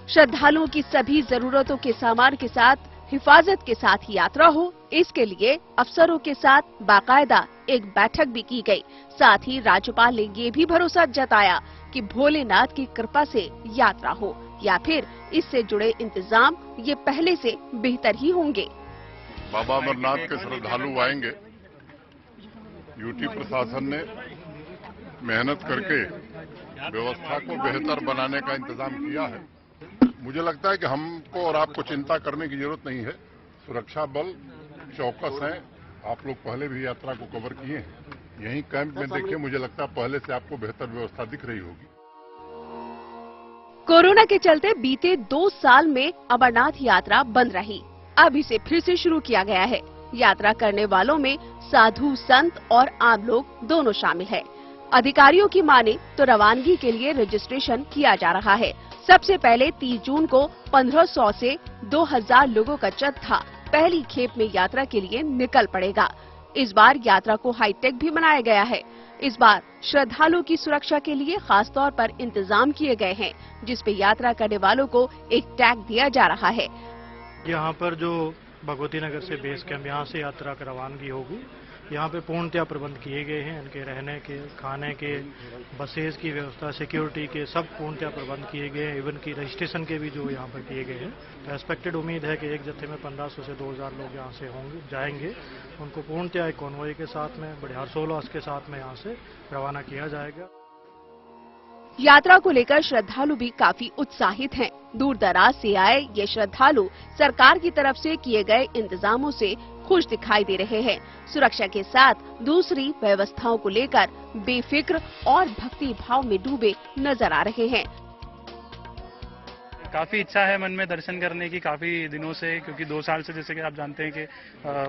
श्रद्धालुओं की सभी जरूरतों के सामान के साथ हिफाजत के साथ यात्रा हो, इसके लिए अफसरों के साथ बाकायदा एक बैठक भी की गई। साथ ही राज्यपाल ने ये भी भरोसा जताया कि भोलेनाथ की कृपा से यात्रा हो या फिर इससे जुड़े इंतजाम ये पहले से बेहतर ही होंगे। बाबा अमरनाथ के श्रद्धालु आएंगे, यूटी प्रशासन ने मेहनत करके व्यवस्था को बेहतर बनाने का इंतजाम किया है। मुझे लगता है कि हमको और आपको चिंता करने की जरूरत नहीं है। सुरक्षा बल चौकस हैं। आप लोग पहले भी यात्रा को कवर किए हैं। यहीं कैंप में देखिए, मुझे लगता है पहले से आपको बेहतर व्यवस्था दिख रही होगी। कोरोना के चलते बीते 2 साल में अमरनाथ यात्रा बंद रही। अब इसे फिर से शुरू किया गया है। यात्रा करने वालों में साधु संत और आम लोग दोनों शामिल है। अधिकारियों की माने तो रवानगी के लिए रजिस्ट्रेशन किया जा रहा है। सबसे पहले 30 जून को 1500 से 2000 लोगों का जत्था पहली खेप में यात्रा के लिए निकल पड़ेगा। इस बार यात्रा को हाईटेक भी बनाया गया है। इस बार श्रद्धालुओं की सुरक्षा के लिए खास तौर पर इंतजाम किए गए हैं, जिस पे यात्रा करने वालों को एक टैग दिया जा रहा है। यहाँ पर जो भगवती नगर से बेस कैंप, यहाँ से यात्रा की रवानगी होगी। यहाँ पे पूर्णतया प्रबंध किए गए हैं। इनके रहने के, खाने के, बसेस की व्यवस्था, सिक्योरिटी के सब पूर्णतया प्रबंध किए गए हैं। इवन की रजिस्ट्रेशन के भी जो यहाँ पर किए गए हैं। तो एक्सपेक्टेड उम्मीद है कि एक जत्थे में 1500 से 2000 लोग यहाँ से होंगे, जाएंगे। उनको पूर्णतया एक कॉन्वॉय के साथ में, बड़े हर्षोल्लास के साथ में यहाँ से रवाना किया जाएगा। यात्रा को लेकर श्रद्धालु भी काफी उत्साहित हैं। दूर दराज से आए ये श्रद्धालु सरकार की तरफ से किए गए इंतजामों से खुश दिखाई दे रहे हैं। सुरक्षा के साथ दूसरी व्यवस्थाओं को लेकर बेफिक्र और भक्ति भाव में डूबे नजर आ रहे हैं। काफ़ी इच्छा है मन में दर्शन करने की काफ़ी दिनों से, क्योंकि 2 साल से जैसे कि आप जानते हैं कि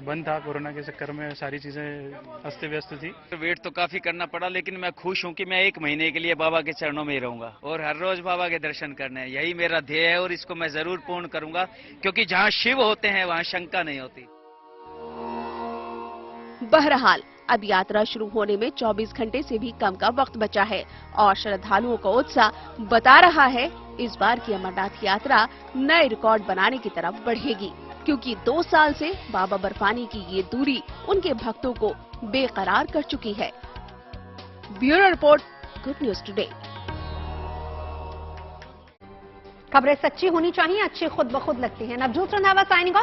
बंद था, कोरोना के चक्कर में सारी चीज़ें अस्त व्यस्त थी। वेट तो काफ़ी करना पड़ा, लेकिन मैं खुश हूँ कि मैं 1 महीने के लिए बाबा के चरणों में ही रहूंगा और हर रोज बाबा के दर्शन करने, यही मेरा ध्येय है और इसको मैं जरूर पूर्ण करूंगा, क्योंकि जहाँ शिव होते हैं वहाँ शंका नहीं होती। बहरहाल अब यात्रा शुरू होने में 24 घंटे से भी कम का वक्त बचा है और श्रद्धालुओं का उत्साह बता रहा है इस बार की अमरनाथ यात्रा नए रिकॉर्ड बनाने की तरफ बढ़ेगी, क्योंकि 2 साल से बाबा बर्फानी की ये दूरी उनके भक्तों को बेकरार कर चुकी है। Bureau report, good news today. खबरें सच्ची होनी चाहिए, अच्छी खुद ब खुद लगती है। Navjot Randhawa signing off.